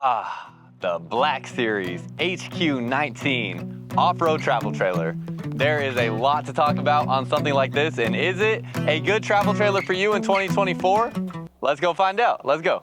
The Black Series HQ19 off-road travel trailer. There is a lot to talk about on something like this, and is it a good travel trailer for you in 2024? Let's go find out. Let's go.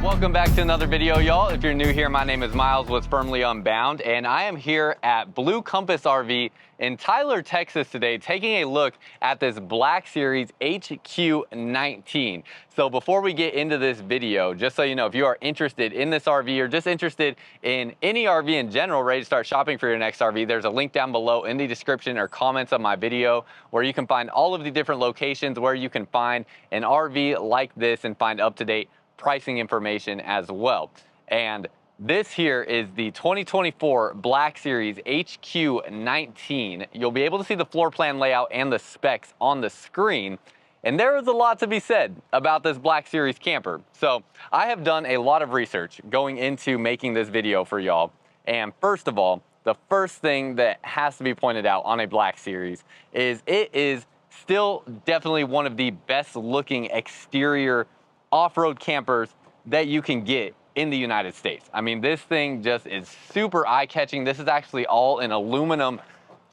Welcome back to another video, y'all. If you're new here, my name is Miles with Firmly Unbound, and I am here at Blue Compass RV in Tyler, Texas today, taking a look at this Black Series HQ19. So before we get into this video, just so you know, if you are interested in this RV or just interested in any RV in general, ready to start shopping for your next RV, there's a link down below in the description or comments of my video where you can find all of the different locations where you can find an RV like this and find up-to-date pricing information as well. And this here is the 2024 Black Series HQ19. You'll be able to see the floor plan layout and the specs on the screen. And there is a lot to be said about this Black Series camper. So I have done a lot of research going into making this video for y'all. And first of all, the first thing that has to be pointed out on a Black Series is it is still definitely one of the best looking exterior off-road campers that you can get in the United States. I mean, this thing just is super eye-catching. This is actually all an aluminum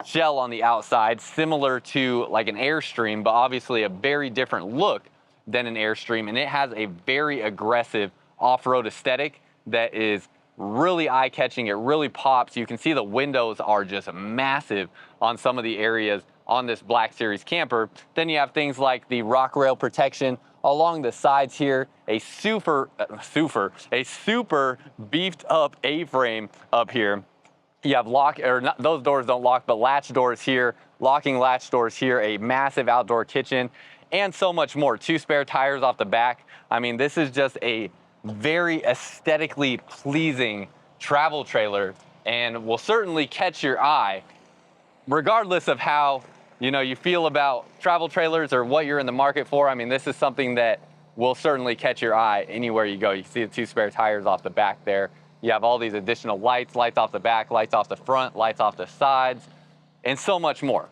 shell on the outside, similar to like an Airstream, but obviously a very different look than an Airstream. And it has a very aggressive off-road aesthetic that is really eye-catching. It really pops. You can see the windows are just massive on some of the areas on this Black Series camper. Then you have things like the rock rail protection along the sides here, a super beefed up A-frame up here. You have those doors don't lock, but latch doors here, locking latch doors here, a massive outdoor kitchen, and so much more. 2 spare tires off the back. I mean, this is just a very aesthetically pleasing travel trailer and will certainly catch your eye regardless of how you feel about travel trailers or what you're in the market for. I mean, this is something that will certainly catch your eye anywhere you go. You see the 2 spare tires off the back there. You have all these additional lights off the back, lights off the front, lights off the sides, and so much more.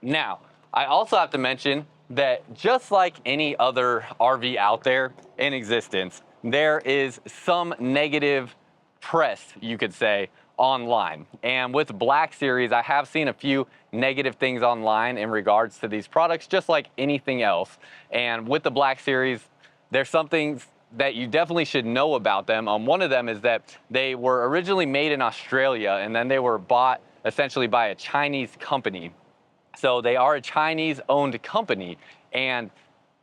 Now, I also have to mention that just like any other RV out there in existence, there is some negative press, you could say, online. And with Black Series, I have seen a few negative things online in regards to these products, just like anything else. And with the Black Series, there's some things that you definitely should know about them. One of them is that they were originally made in Australia, and then they were bought essentially by a Chinese company. So they are a Chinese-owned company. And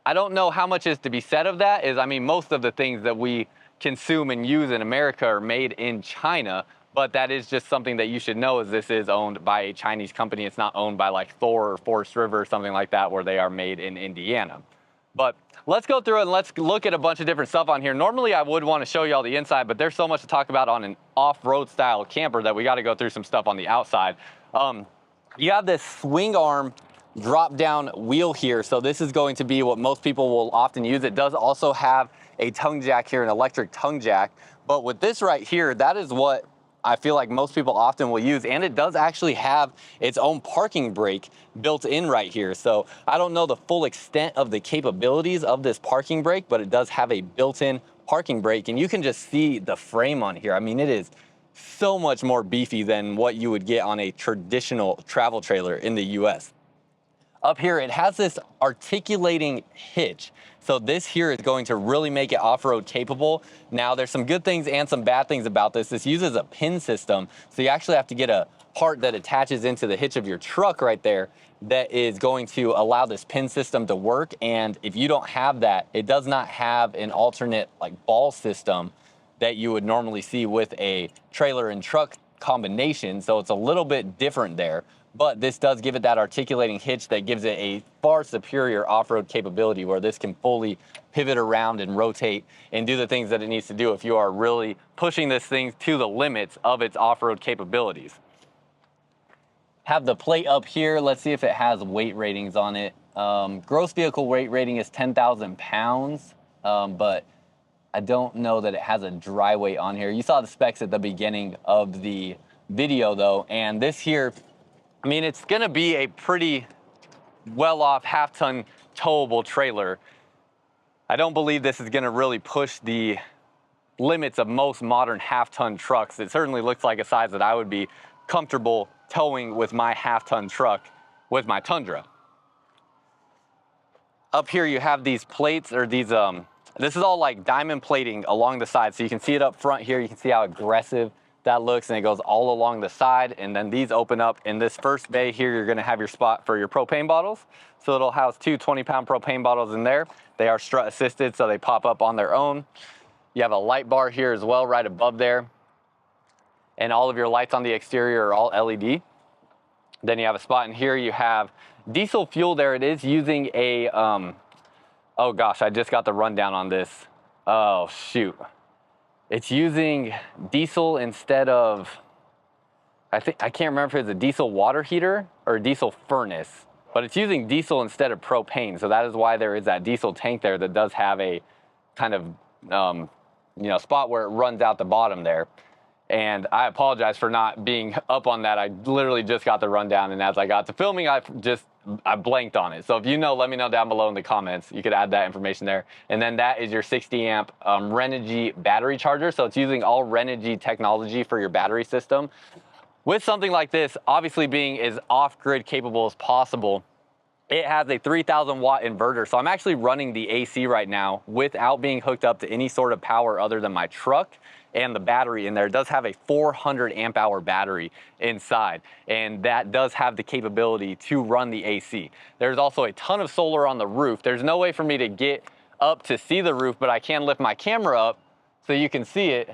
I don't know how much is to be said of that. I mean, most of the things that we consume and use in America are made in China. But that is just something that you should know, is this is owned by a Chinese company. It's not owned by like Thor or Forest River or something like that, where they are made in Indiana. But let's go through it and let's look at a bunch of different stuff on here. Normally I would want to show you all the inside, but there's so much to talk about on an off-road style camper that we got to go through some stuff on the outside. You have this swing arm drop down wheel here. So this is going to be what most people will often use. It does also have a tongue jack here, an electric tongue jack. But with this right here, that is what I feel like most people often will use, and it does actually have its own parking brake built in right here. So I don't know the full extent of the capabilities of this parking brake, but it does have a built-in parking brake, and you can just see the frame on here. I mean, it is so much more beefy than what you would get on a traditional travel trailer in the US. Up here, it has this articulating hitch. So this here is going to really make it off-road capable. Now, there's some good things and some bad things about this. This uses a pin system, so you actually have to get a part that attaches into the hitch of your truck right there that is going to allow this pin system to work. And if you don't have that, it does not have an alternate like ball system that you would normally see with a trailer and truck combination. So it's a little bit different there. But this does give it that articulating hitch that gives it a far superior off-road capability, where this can fully pivot around and rotate and do the things that it needs to do if you are really pushing this thing to the limits of its off-road capabilities. Have the plate up here. Let's see if it has weight ratings on it. Gross vehicle weight rating is 10,000 pounds, but I don't know that it has a dry weight on here. You saw the specs at the beginning of the video though, and this here, I mean, it's gonna be a pretty well-off half-ton towable trailer. I don't believe this is gonna really push the limits of most modern half-ton trucks. It certainly looks like a size that I would be comfortable towing with my half-ton truck with my Tundra. Up here you have these plates, or these, this is all like diamond plating along the side. So you can see it up front here. You can see how aggressive that looks, and it goes all along the side. And then these open up. In this first bay here, you're gonna have your spot for your propane bottles. So it'll house two 20-pound propane bottles in there. They are strut assisted, so they pop up on their own. You have a light bar here as well, right above there. And all of your lights on the exterior are all LED. Then you have a spot in here. You have diesel fuel there. It is using a, oh gosh, I just got the rundown on this. Oh shoot. It's using diesel instead of, I can't remember if it's a diesel water heater or a diesel furnace, but it's using diesel instead of propane. So that is why there is that diesel tank there that does have a kind of, you know, spot where it runs out the bottom there. And I apologize for not being up on that. I literally just got the rundown, and as I got to filming, I blanked on it. So if you know, let me know down below in the comments. You could add that information there. And then that is your 60 amp Renogy battery charger. So it's using all Renogy technology for your battery system. With something like this, obviously being as off-grid capable as possible, it has a 3,000 watt inverter. So I'm actually running the AC right now without being hooked up to any sort of power other than my truck and the battery in there. It does have a 400 amp hour battery inside, and that does have the capability to run the AC. There's also a ton of solar on the roof. There's no way for me to get up to see the roof, but I can lift my camera up so you can see it.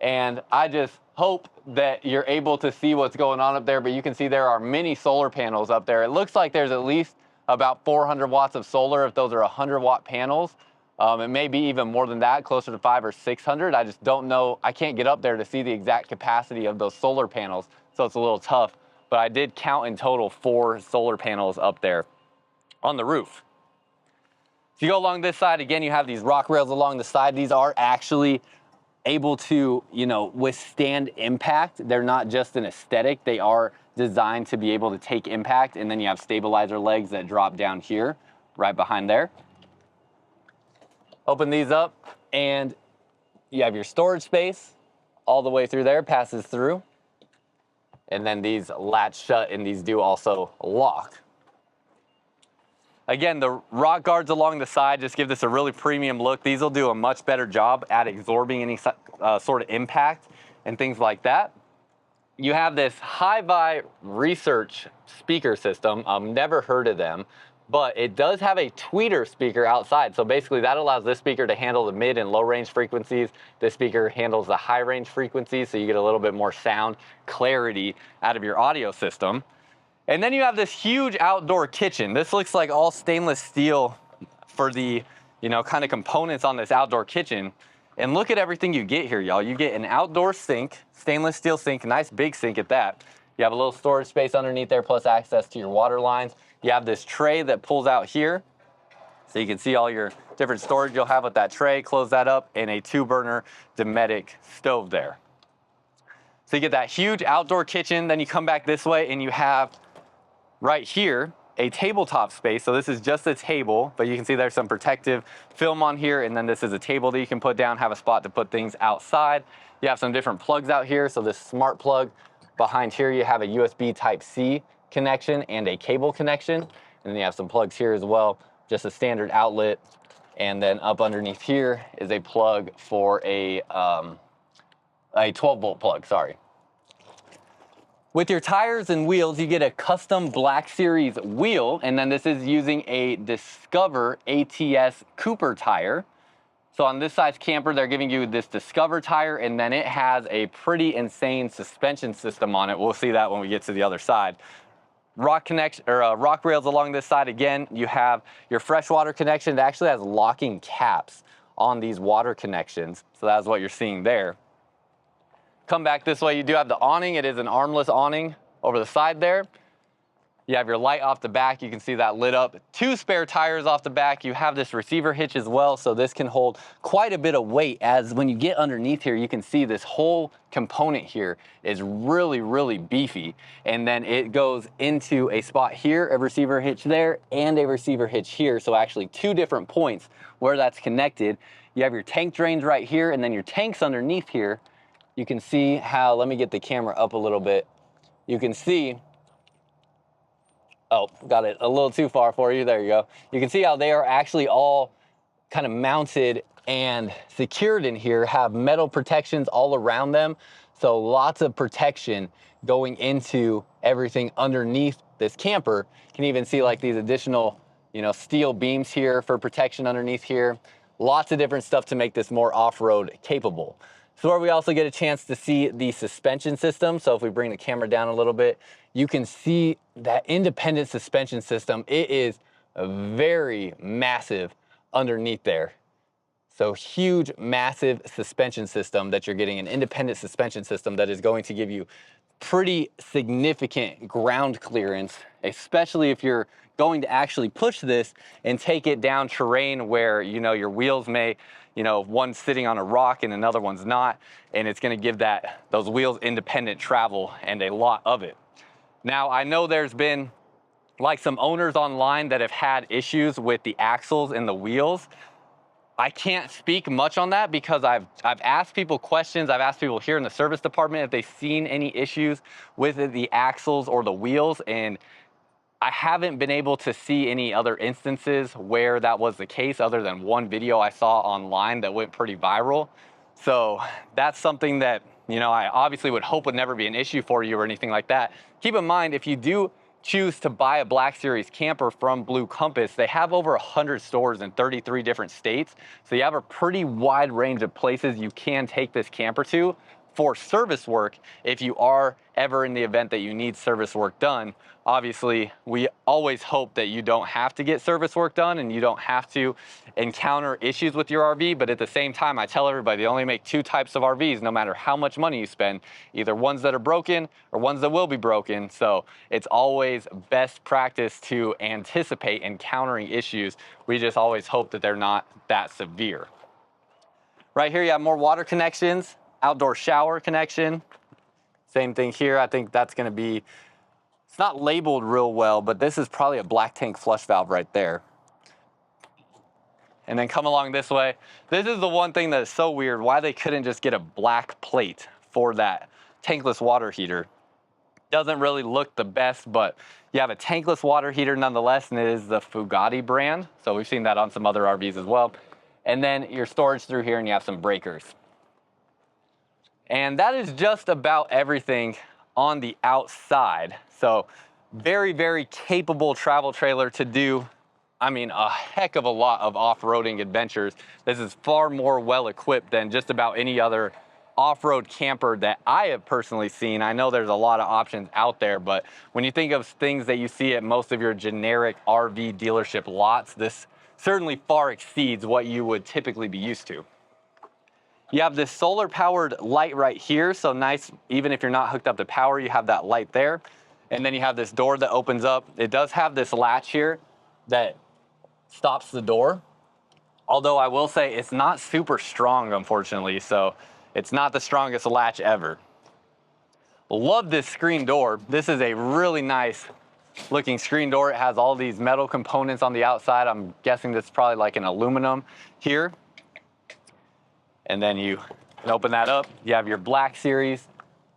And I just hope that you're able to see what's going on up there, but you can see there are many solar panels up there. It looks like there's at least about 400 watts of solar if those are 100 watt panels. It may be even more than that, closer to 500 or 600. I just don't know. I can't get up there to see the exact capacity of those solar panels, so it's a little tough. But I did count in total 4 solar panels up there on the roof. If you go along this side, again, you have these rock rails along the side. These are actually able to, you know, withstand impact. They're not just an aesthetic. They are designed to be able to take impact. And then you have stabilizer legs that drop down here, right behind there. Open these up, and you have your storage space all the way through there, passes through. And then these latch shut, and these do also lock. Again, the rock guards along the side just give this a really premium look. These will do a much better job at absorbing any sort of impact and things like that. You have this Hi-Fi research speaker system. I've never heard of them, but it does have a tweeter speaker outside. So basically that allows this speaker to handle the mid and low range frequencies. This speaker handles the high range frequencies, so you get a little bit more sound clarity out of your audio system. And then you have this huge outdoor kitchen. This looks like all stainless steel for the, you know, kind of components on this outdoor kitchen. And look at everything you get here, y'all. You get an outdoor sink, stainless steel sink, a nice big sink at that. You have a little storage space underneath there, plus access to your water lines. You have this tray that pulls out here, so you can see all your different storage you'll have with that tray. Close that up, and a 2-burner Dometic stove there. So you get that huge outdoor kitchen. Then you come back this way, and you have right here a tabletop space. So this is just a table, but you can see there's some protective film on here, and then this is a table that you can put down, have a spot to put things outside. You have some different plugs out here. So this smart plug behind here, you have a USB Type-C connection and a cable connection. And then you have some plugs here as well, just a standard outlet. And then up underneath here is a plug for a 12-volt plug, sorry. With your tires and wheels, you get a custom Black Series wheel, and then this is using a Discover ATS Cooper tire. So on this size camper, they're giving you this Discover tire, and then it has a pretty insane suspension system on it. We'll see that when we get to the other side. Rock rails along this side. Again, you have your freshwater connection. It actually has locking caps on these water connections. So that's what you're seeing there. Come back this way, you do have the awning. It is an armless awning over the side there. You have your light off the back, you can see that lit up. 2 spare tires off the back. You have this receiver hitch as well, so this can hold quite a bit of weight. As when you get underneath here, you can see this whole component here is really, really beefy. And then it goes into a spot here, a receiver hitch there, and a receiver hitch here. So actually 2 different points where that's connected. You have your tank drains right here, and then your tanks underneath here. You can see how, let me get the camera up a little bit. You can see, oh, got it a little too far for you. There you go. You can see how they are actually all kind of mounted and secured in here, have metal protections all around them. So lots of protection going into everything underneath this camper. You can even see like these additional, you know, steel beams here for protection underneath here. Lots of different stuff to make this more off-road capable. So where we also get a chance to see the suspension system. So if we bring the camera down a little bit, you can see that independent suspension system. It is very massive underneath there. So huge, massive suspension system that you're getting, an independent suspension system that is going to give you pretty significant ground clearance, especially if you're going to actually push this and take it down terrain where, you know, your wheels may, you know, one's sitting on a rock and another one's not, and it's going to give those wheels independent travel and a lot of it. Now, I know there's been like some owners online that have had issues with the axles and the wheels. I can't speak much on that because I've asked people questions. I've asked people here in the service department if they've seen any issues with the axles or the wheels, and I haven't been able to see any other instances where that was the case other than one video I saw online that went pretty viral. So that's something that, you know, I obviously would hope would never be an issue for you or anything like that. Keep in mind, if you do choose to buy a Black Series camper from Blue Compass, they have over 100 stores in 33 different states. So you have a pretty wide range of places you can take this camper to for service work if you are ever in the event that you need service work done. Obviously, we always hope that you don't have to get service work done and you don't have to encounter issues with your RV, but at the same time, I tell everybody they only make 2 types of RVs no matter how much money you spend, either ones that are broken or ones that will be broken. So it's always best practice to anticipate encountering issues. We just always hope that they're not that severe. Right here, you have more water connections, outdoor shower connection. Same thing here. I think that's going to be, it's not labeled real well, but this is probably a black tank flush valve right there. And then come along this way. This is the one thing that is so weird, why they couldn't just get a black plate for that tankless water heater. Doesn't really look the best, but you have a tankless water heater nonetheless, and it is the Fugatti brand. So we've seen that on some other RVs as well. And then your storage through here, and you have some breakers. And that is just about everything on the outside. So very, very capable travel trailer to do, I mean, a heck of a lot of off-roading adventures. This is far more well-equipped than just about any other off-road camper that I have personally seen. I know there's a lot of options out there, but when you think of things that you see at most of your generic RV dealership lots, this certainly far exceeds what you would typically be used to. You have this solar powered light right here. So nice, even if you're not hooked up to power, you have that light there. And then you have this door that opens up. It does have this latch here that stops the door. Although I will say it's not super strong, unfortunately. So it's not the strongest latch ever. Love this screen door. This is a really nice looking screen door. It has all these metal components on the outside. I'm guessing this is probably like an aluminum here. And then you can open that up. You have your Black Series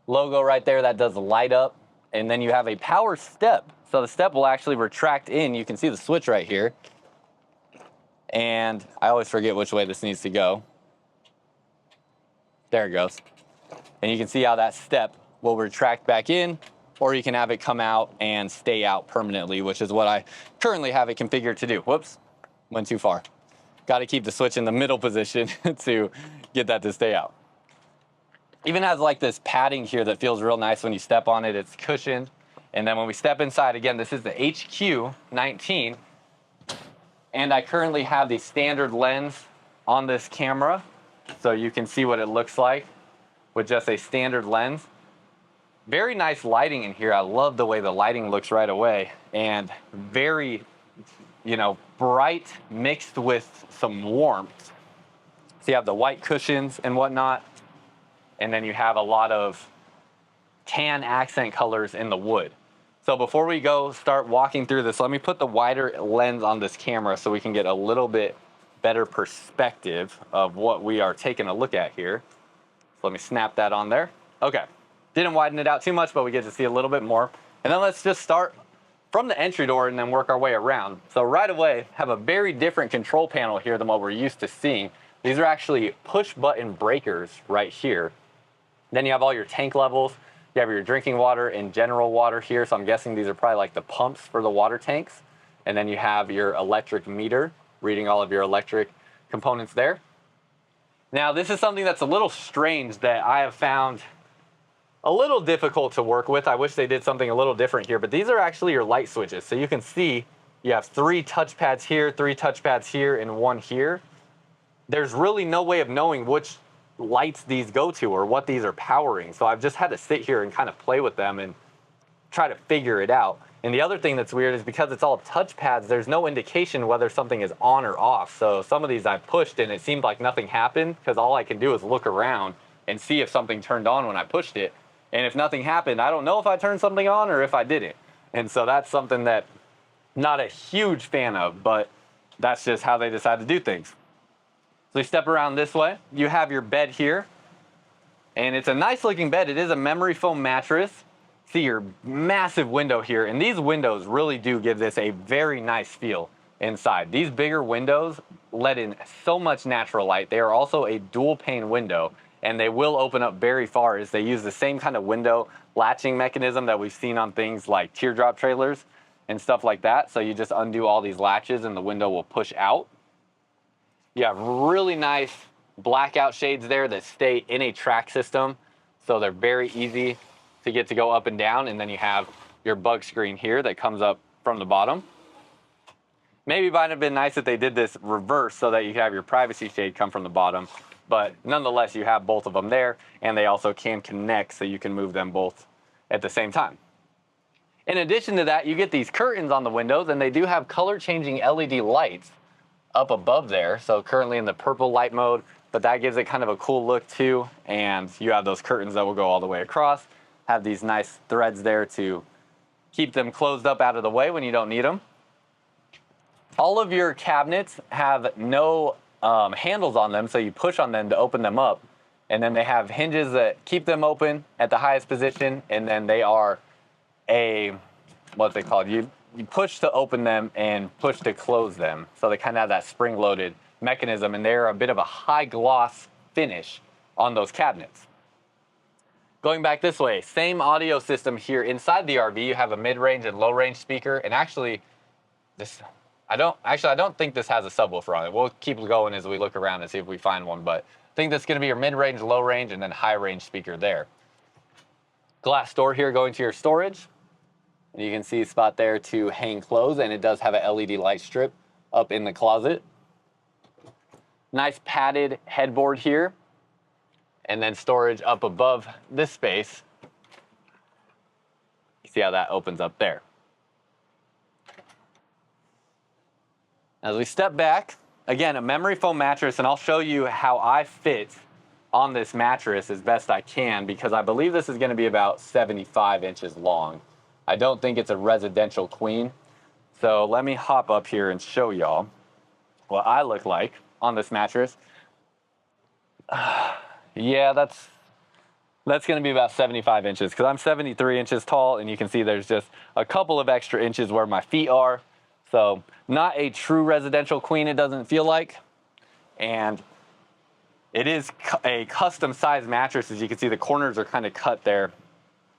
logo right there that does light up. And then you have a power step. So the step will actually retract in. You can see the switch right here. And I always forget which way this needs to go. There it goes. And you can see how that step will retract back in, or you can have it come out and stay out permanently, which is what I currently have it configured to do. Whoops, went too far. Got to keep the switch in the middle position to get that to stay out. Even has like this padding here that feels real nice when you step on it. It's cushioned. And then when we step inside, again, this is the HQ19. And I currently have the standard lens on this camera, so you can see what it looks like with just a standard lens. Very nice lighting in here. I love the way the lighting looks right away, and very, bright mixed with some warmth. So you have the white cushions and whatnot, and then you have a lot of tan accent colors in the wood. So before we go start walking through this, let me put the wider lens on this camera so we can get a little bit better perspective of what we are taking a look at here. So let me snap that on there. Okay, didn't widen it out too much, but we get to see a little bit more. And then let's just start from the entry door and then work our way around. So right away, have a very different control panel here than what we're used to seeing. These are actually push button breakers right here. Then you have all your tank levels. You have your drinking water and general water here. So I'm guessing these are probably like the pumps for the water tanks. And then you have your electric meter, reading all of your electric components there. Now, this is something that's a little strange that I have found a little difficult to work with. I wish they did something a little different here, but these are actually your light switches. So you can see you have 3 touchpads here, 3 touchpads here, and 1 here. There's really no way of knowing which lights these go to or what these are powering. So I've just had to sit here and kind of play with them and try to figure it out. And the other thing that's weird is because it's all touchpads, there's no indication whether something is on or off. So some of these I pushed and it seemed like nothing happened because all I can do is look around and see if something turned on when I pushed it. And if nothing happened, I don't know if I turned something on or if I didn't. And so that's something that I'm not a huge fan of, but that's just how they decide to do things. So you step around this way, you have your bed here, and it's a nice looking bed. It is a memory foam mattress. See your massive window here, and these windows really do give this a very nice feel inside. These bigger windows let in so much natural light. They are also a dual pane window, and they will open up very far as they use the same kind of window latching mechanism that we've seen on things like teardrop trailers and stuff like that. So you just undo all these latches and the window will push out. You have really nice blackout shades there that stay in a track system, so they're very easy to get to go up and down. And then you have your bug screen here that comes up from the bottom. Maybe it might have been nice if they did this reverse so that you could have your privacy shade come from the bottom, but nonetheless you have both of them there, and they also can connect so you can move them both at the same time. In addition to that, you get these curtains on the windows, and they do have color changing LED lights up above there. So currently in the purple light mode, but that gives it kind of a cool look too. And you have those curtains that will go all the way across, have these nice threads there to keep them closed up out of the way when you don't need them. All of your cabinets have no handles on them, so you push on them to open them up. And then they have hinges that keep them open at the highest position, and then they are what's it called? You push to open them and push to close them. So they kind of have that spring-loaded mechanism, and they're a bit of a high gloss finish on those cabinets. Going back this way, same audio system here inside the RV. You have a mid-range and low-range speaker, and actually, I don't think this has a subwoofer on it. We'll keep going as we look around and see if we find one, but I think that's going to be your mid-range, low-range, and then high-range speaker there. Glass door here going to your storage. And you can see a spot there to hang clothes, and it does have a LED light strip up in the closet. Nice padded headboard here, and then storage up above this space. You see how that opens up there. As we step back, again, a memory foam mattress, and I'll show you how I fit on this mattress as best I can, because I believe this is going to be about 75 inches long. I don't think it's a residential queen. So let me hop up here and show y'all what I look like on this mattress. Yeah, that's going to be about 75 inches because I'm 73 inches tall, and you can see there's just a couple of extra inches where my feet are. So not a true residential queen, it doesn't feel like. And it is a custom size mattress. As you can see, the corners are kind of cut there.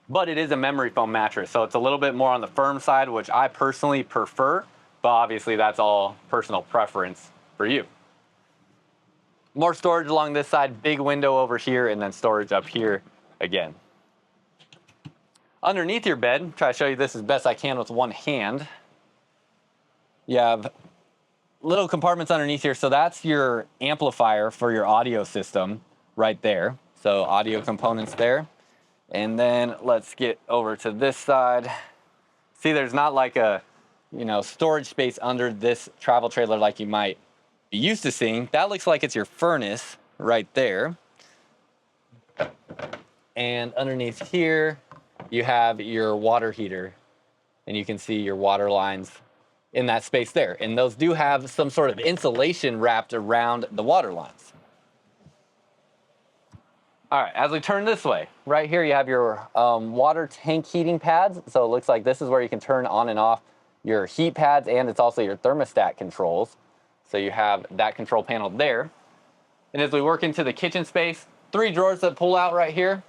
But it is a memory foam mattress, so it's a little bit more on the firm side, which I personally prefer, but obviously that's all personal preference for you. More storage along this side, big window over here, and then storage up here again. Underneath your bed, try to show you this as best I can with one hand. You have little compartments underneath here, so that's your amplifier for your audio system right there. So audio components there. And then let's get over to this side. See, there's not like a, storage space under this travel trailer like you might be used to seeing. That looks like it's your furnace right there. And underneath here, you have your water heater. And you can see your water lines in that space there. And those do have some sort of insulation wrapped around the water lines. All right, as we turn this way, right here you have your water tank heating pads. So it looks like this is where you can turn on and off your heat pads, and it's also your thermostat controls. So you have that control panel there. And as we work into the kitchen space, 3 drawers that pull out right here.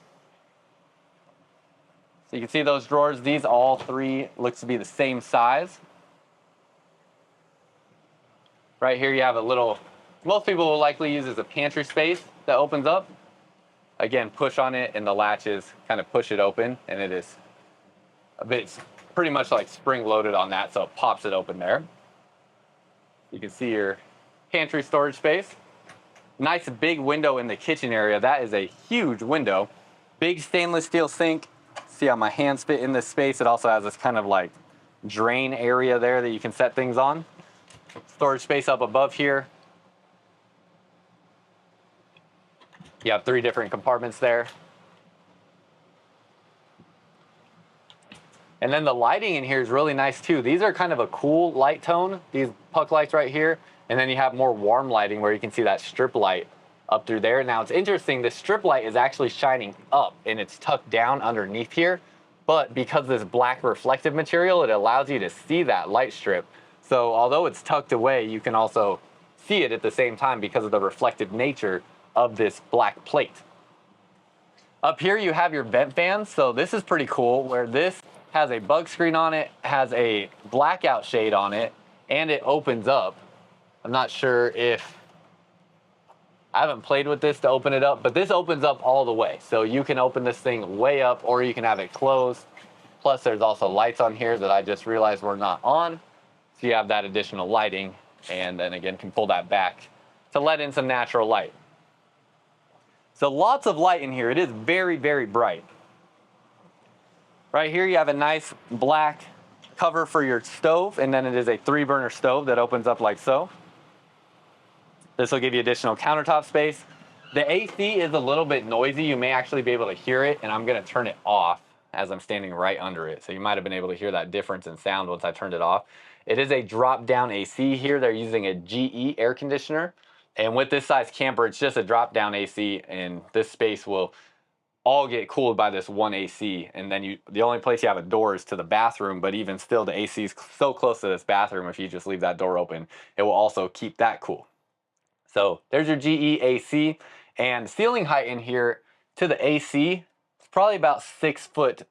So you can see those drawers, these all 3 looks to be the same size. Right here you have a little, most people will likely use as a pantry space that opens up. Again, push on it and the latches kind of push it open, and it is pretty much like spring loaded on that, so it pops it open there. You can see your pantry storage space. Nice big window in the kitchen area. That is a huge window. Big stainless steel sink. See how my hands fit in this space. It also has this kind of like drain area there that you can set things on. Storage space up above here. You have 3 different compartments there. And then the lighting in here is really nice too. These are kind of a cool light tone, these puck lights right here. And then you have more warm lighting where you can see that strip light up through there. Now it's interesting, this strip light is actually shining up and it's tucked down underneath here. But because this black reflective material, it allows you to see that light strip. So although it's tucked away, you can also see it at the same time because of the reflective nature of this black plate. Up here you have your vent fans. So this is pretty cool, where this has a bug screen on it, has a blackout shade on it, and it opens up. I'm not sure if, I haven't played with this to open it up, but this opens up all the way. So you can open this thing way up, or you can have it closed. Plus there's also lights on here that I just realized were not on. So you have that additional lighting, and then again can pull that back to let in some natural light. So lots of light in here. It is very, very bright. Right here you have a nice black cover for your stove, and then it is a 3-burner stove that opens up like so. This will give you additional countertop space. The AC is a little bit noisy. You may actually be able to hear it, and I'm going to turn it off as I'm standing right under it. So you might have been able to hear that difference in sound once I turned it off. It is a drop-down AC here. They're using a GE air conditioner. And with this size camper, it's just a drop-down AC, and this space will all get cooled by this one AC. And then the only place you have a door is to the bathroom, but even still the AC is so close to this bathroom, if you just leave that door open, it will also keep that cool. So there's your GE AC, and ceiling height in here to the AC is probably about 6'5",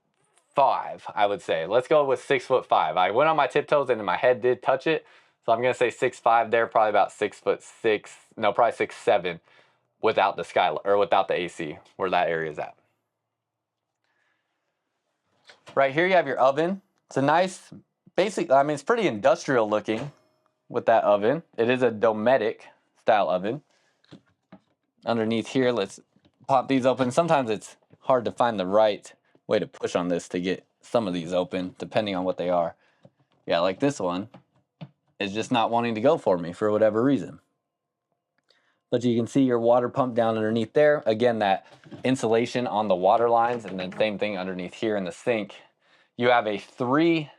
I would say. Let's go with 6'5". I went on my tiptoes and my head did touch it. So I'm gonna say 6'5" there, probably about 6'6", no, probably 6'7", without the skylight, or without the AC, where that area is at. Right here you have your oven. It's a nice, basic, I mean, it's pretty industrial looking with that oven. It is a Dometic style oven. Underneath here, let's pop these open. Sometimes it's hard to find the right way to push on this to get some of these open, depending on what they are. Yeah, like this one is just not wanting to go for me for whatever reason. But you can see your water pump down underneath there. Again, that insulation on the water lines, and then same thing underneath here in the sink. You have a 3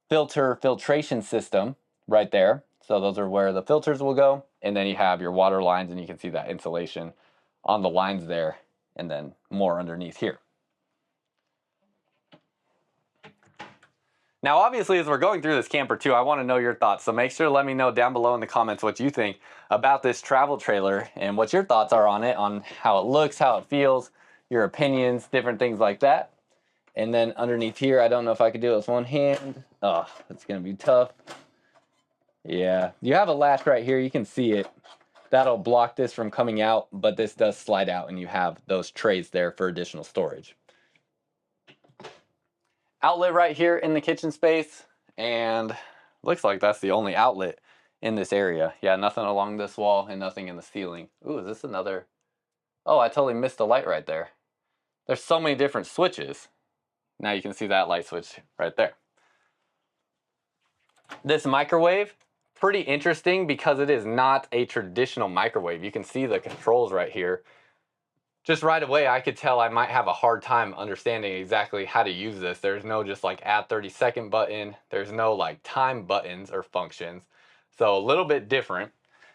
filter filtration system right there. So those are where the filters will go. And then you have your water lines, and you can see that insulation on the lines there, and then more underneath here. Now, obviously, as we're going through this camper too, I want to know your thoughts. So make sure to let me know down below in the comments what you think about this travel trailer and what your thoughts are on it, on how it looks, how it feels, your opinions, different things like that. And then underneath here, I don't know if I could do it with one hand. Oh, it's going to be tough. Yeah, you have a latch right here. You can see it. That'll block this from coming out, but this does slide out, and you have those trays there for additional storage. Outlet right here in the kitchen space, and looks like that's the only outlet in this area. Yeah, nothing along this wall and nothing in the ceiling. Ooh, is this another? Oh, I totally missed the light right there. There's so many different switches. Now you can see that light switch right there. This microwave, pretty interesting because it is not a traditional microwave. You can see the controls right here. Just right away, I could tell I might have a hard time understanding exactly how to use this. There's no just like add 30-second button. There's no like time buttons or functions. So a little bit different.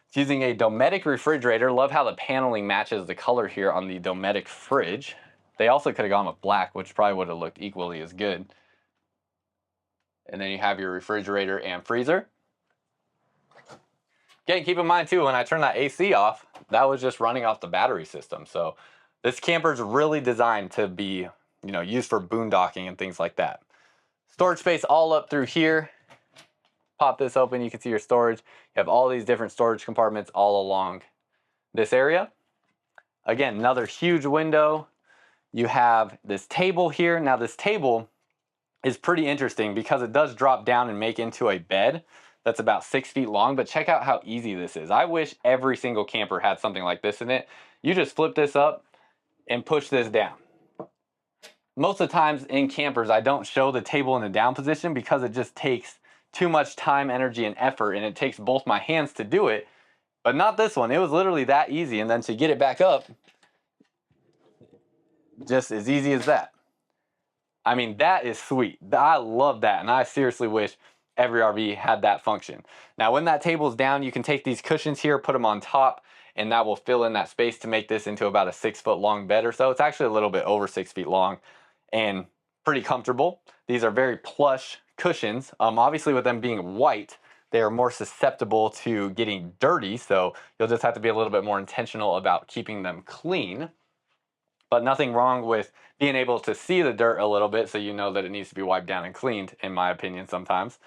It's using a Dometic refrigerator. Love how the paneling matches the color here on the Dometic fridge. They also could have gone with black, which probably would have looked equally as good. And then you have your refrigerator and freezer. Again, keep in mind too, when I turned that AC off, that was just running off the battery system. So this camper is really designed to be, used for boondocking and things like that. Storage space all up through here. Pop this open, you can see your storage. You have all these different storage compartments all along this area. Again, another huge window. You have this table here. Now this table is pretty interesting because it does drop down and make into a bed that's about 6 feet long, but check out how easy this is. I wish every single camper had something like this in it. You just flip this up and push this down. Most of the times in campers, I don't show the table in the down position because it just takes too much time, energy, and effort, and it takes both my hands to do it, but not this one. It was literally that easy, and then to get it back up, just as easy as that. I mean, that is sweet. I love that, and I seriously wish every RV had that function. Now, when that table's down, you can take these cushions here, put them on top, and that will fill in that space to make this into about a 6 foot long bed or so. It's actually a little bit over 6 feet long and pretty comfortable. These are very plush cushions. Obviously, with them being white, they are more susceptible to getting dirty, so you'll just have to be a little bit more intentional about keeping them clean. But nothing wrong with being able to see the dirt a little bit so you know that it needs to be wiped down and cleaned, in my opinion, sometimes.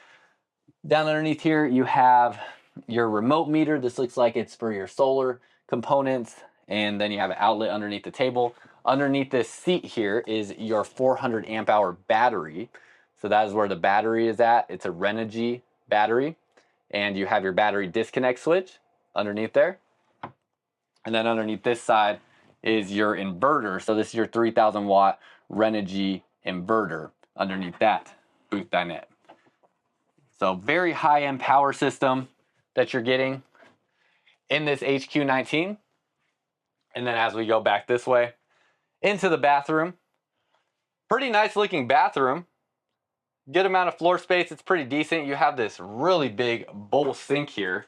Down underneath here, you have your remote meter. This looks like it's for your solar components, and then you have an outlet underneath the table. Underneath this seat here is your 400 amp hour battery. So that is where the battery is at. It's a Renogy battery, and you have your battery disconnect switch underneath there. And then underneath this side is your inverter. So this is your 3000 watt Renogy inverter underneath that booth dinette. So very high-end power system that you're getting in this HQ19. And then as we go back this way into the bathroom, pretty nice looking bathroom. Good amount of floor space. It's pretty decent. You have this really big bowl sink here.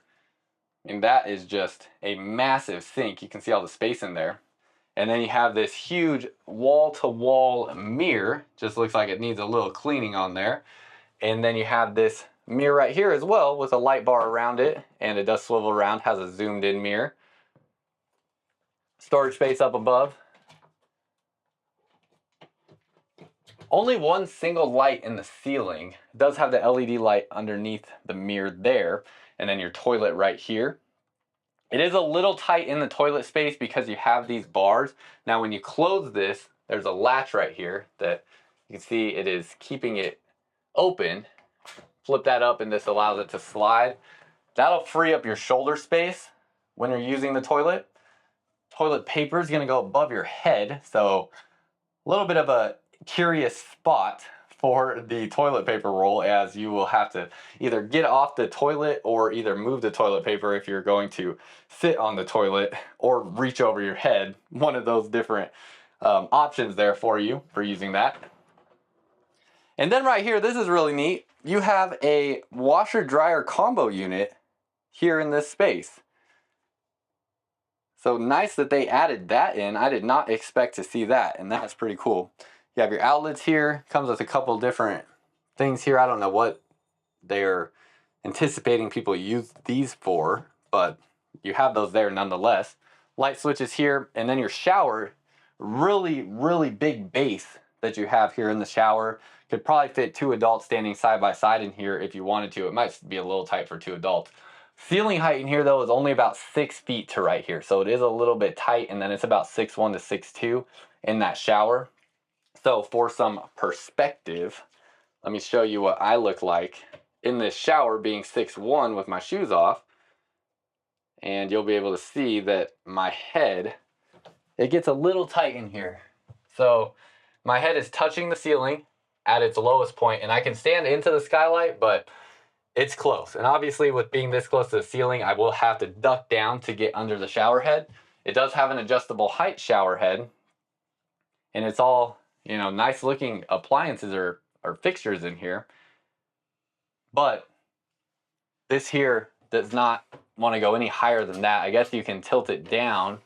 And that is just a massive sink. You can see all the space in there. And then you have this huge wall-to-wall mirror. Just looks like it needs a little cleaning on there. And then you have this mirror right here as well with a light bar around it. And it does swivel around, has a zoomed in mirror. Storage space up above. Only one single light in the ceiling. It does have the LED light underneath the mirror there. And then your toilet right here. It is a little tight in the toilet space because you have these bars. Now when you close this, there's a latch right here that you can see it is keeping it open. Flip that up and this allows it to slide. That'll free up your shoulder space when you're using the toilet. Toilet paper is gonna go above your head, so a little bit of a curious spot for the toilet paper roll, as you will have to either get off the toilet or either move the toilet paper if you're going to sit on the toilet or reach over your head. One of those different options there for you for using that. And then right here, this is really neat. You have a washer dryer combo unit here in this space. So nice that they added that in. I did not expect to see that, and that's pretty cool. You have your outlets here. Comes with a couple different things here. I don't know what they're anticipating people use these for, but you have those there nonetheless. Light switches here, and then your shower. Really, really big base that you have here in the shower. Could probably fit 2 adults standing side by side in here if you wanted to. It might be a little tight for 2 adults. Ceiling height in here though is only about 6 feet to right here. So it is a little bit tight, and then it's about 6'1" to 6'2" in that shower. So for some perspective, let me show you what I look like in this shower being 6'1" with my shoes off. And you'll be able to see that my head, it gets a little tight in here. So my head is touching the ceiling at its lowest point, and I can stand into the skylight, but it's close. And obviously with being this close to the ceiling, I will have to duck down to get under the shower head. It does have an adjustable height shower head, and it's all, you know, nice looking appliances or fixtures in here. But this here does not want to go any higher than that. I guess you can tilt it down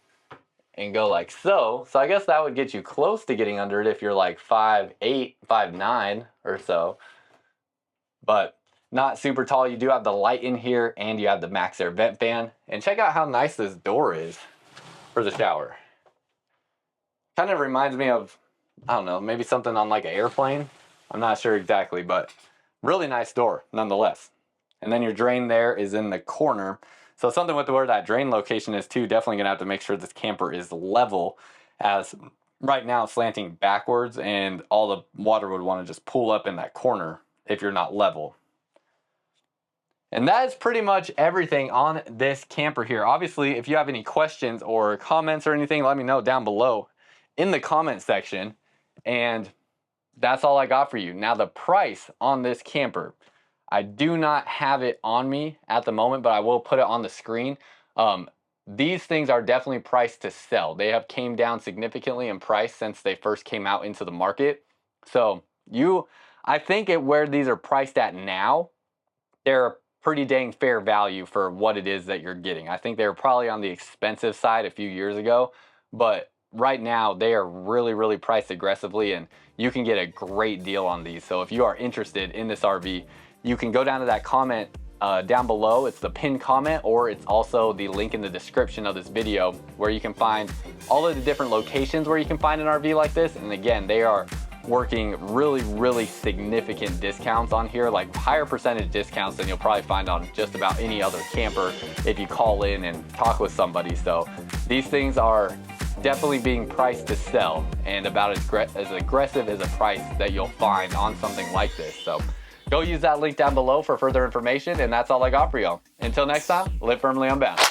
and go like so. So I guess that would get you close to getting under it if you're like 5'8", 5'9" or so. But not super tall. You do have the light in here, and you have the max air vent fan. And check out how nice this door is for the shower. Kind of reminds me of, I don't know, maybe something on like an airplane. I'm not sure exactly, but really nice door nonetheless. And then your drain there is in the corner. So something with where that drain location is too, definitely gonna have to make sure this camper is level, as right now it's slanting backwards and all the water would wanna just pool up in that corner if you're not level. And that is pretty much everything on this camper here. Obviously, if you have any questions or comments or anything, let me know down below in the comment section. And that's all I got for you. Now the price on this camper, I do not have it on me at the moment, but I will put it on the screen. These things are definitely priced to sell. They have came down significantly in price since they first came out into the market. So I think where these are priced at now, they're a pretty dang fair value for what it is that you're getting. I think they were probably on the expensive side a few years ago, but right now they are really, really priced aggressively, and you can get a great deal on these. So if you are interested in this RV, you can go down to that comment down below. It's the pinned comment, or it's also the link in the description of this video where you can find all of the different locations where you can find an RV like this. And again, they are working really, really significant discounts on here, like higher percentage discounts than you'll probably find on just about any other camper if you call in and talk with somebody. So these things are definitely being priced to sell, and about as aggressive as a price that you'll find on something like this. So go use that link down below for further information, and that's all I got for y'all. Until next time, live firmly unbound.